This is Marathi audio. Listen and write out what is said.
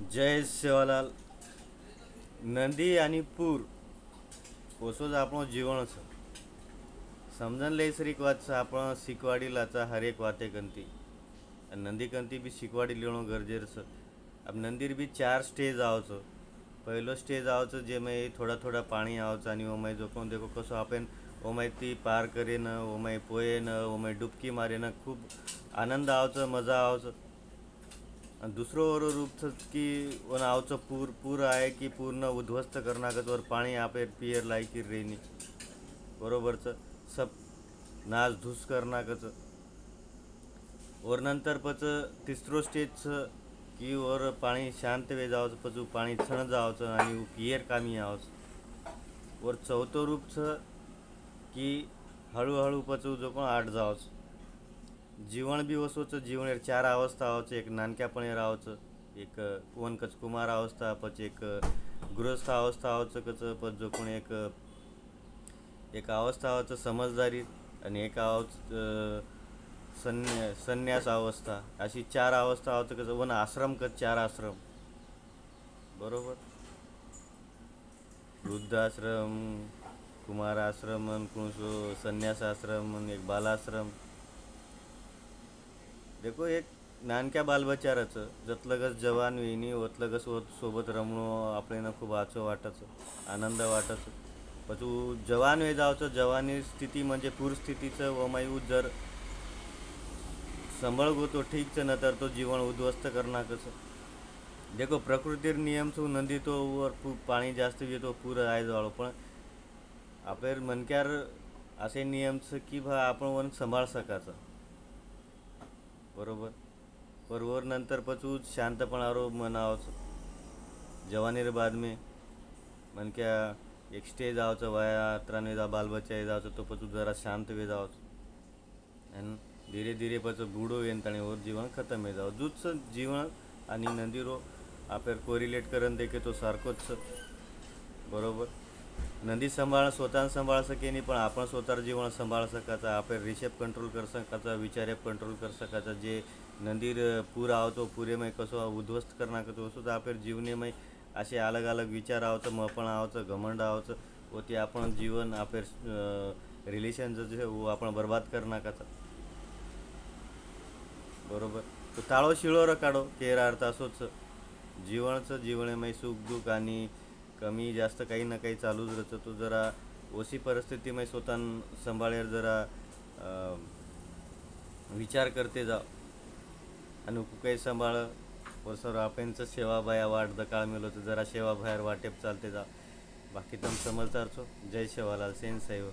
जय सेवालाल। नदी आणि पूर ओसोज આપણો જીવણ છે સમજણ લઈ સરીક વાત છે આપણો શીખવાડી લાचा हरेक वाते कंती नंदी कंती बी शिकवाडी लेणो गरजेर છે। अब नंदीर बी 4 स्टेज आवचं। पहिलो स्टेज आवचं जे मै थोडा थोडा पाणी आवचं आणि ओमाय जो कोण देखो कसो आपण ओमाय ती पार करेन ओमाय पोयेन ओमाय डुबकी मारेन खूप आनंद आवचं मजा आवचं। आणि दुसरं और रूप छ की वन आवचं पूर पूर आहे की पूर्ण उद्ध्वस्त करण्यागतवर पाणी आपे पियर लायकी रेनी बरोबरचं सब नाश धूस करण्यागत और नंतर पच तिसरो स्टेज की और पाणी शांत वे जावचं पचू पाणी छण जावचं आणि पियर कामी आवचं। और चौथो रूप छ की हळूहळू पचू जो पण आठ जावचं। जीवन बी वसोचं जीवनेर 4 अवस्था आवचं। एक नानक्यापणे राहावचं, एक वन कच कुमार अवस्था, પછી એક ગૃહસ્થ अवस्था आवचं कच પછી जो कोण एक अवस्था आवचं समजदारी आणि एक आवचं संन्यास अवस्था, अशी 4 अवस्था आवचं कसं वन आश्रम कच 4 आश्रम बरोबर। वृद्धाश्रम, कुमार आश्रम, कुणसो संन्यास आश्रम, एक बालाश्रम। देखो एक नानक्या बालबच्चाराचं जतलगच जवान वेणी ओतलगच सोबत रमणो आपल्याला खूप आचो वाटायचं आनंद वाटायचं। पचू जवान वे जावचं जवानी स्थिती म्हणजे पूर स्थितीचं वमायू जर संभळगो तो ठीक न तर तो जीवन उद्ध्वस्त करणार कसं। देखो प्रकृतीर नियम छू नदी तो वर पाणी जास्त येतो पूर आहे जाळो पण आपल्या मनक्यार असे नियम छ की भा आपण वन सांभाळ सकाचं बरोबर। परवर नंतर पचू शांतपणारो मनावचं जवानीर बाद में मन क्या एक स्टेज आवचं वया 93 बालबच्चा जावचं तो पचू जरा शांत वे जावचं आणि धीरे धीरे पचू बूढ़ो येन ताणी और जीवन खत्म वे जावं। जूच जीवन आणि नंदीरो आपल्याला कोरिलेट करून देखे तो सारखोच बरोबर। नदी संभाळ स्वतः संभाळ सके नाही पण आपण स्वतः जीवन संभाळ सकाचं आपण रिसेप कंट्रोल कर सकाचं विचारे कंट्रोल कर सकाचं। जे नदीर पूर आवतो पुरे में कसो उद्ध्वस्त करणार कसो सुद्धा आपल्या जीवनेमय असे अलग अलग विचार आवतं मपण आवतं घमंड आवतं व ते आपण जीवन आपले रिलेशन जे वो आपण बर्बाद करणार का बरोबर। तो ताळो शिळोर काढो केरा अर्थ असोच जीवनचं जीवनेमय सुख दुःख आणि कमी जास्त काही ना काही चालूच राहतं। तो जरा ओसी परिस्थितीमध्ये स्वतः सांभाळेर जरा विचार करते जाव आणि काही सांभाळ वसर आपणचं सेवा बाया वाट दकाळ मिळलो तर जरा सेवा बाहेर वाटेप चालते जा बाकी तुम समजदार छो। जय सेवालाल सेन साहेब।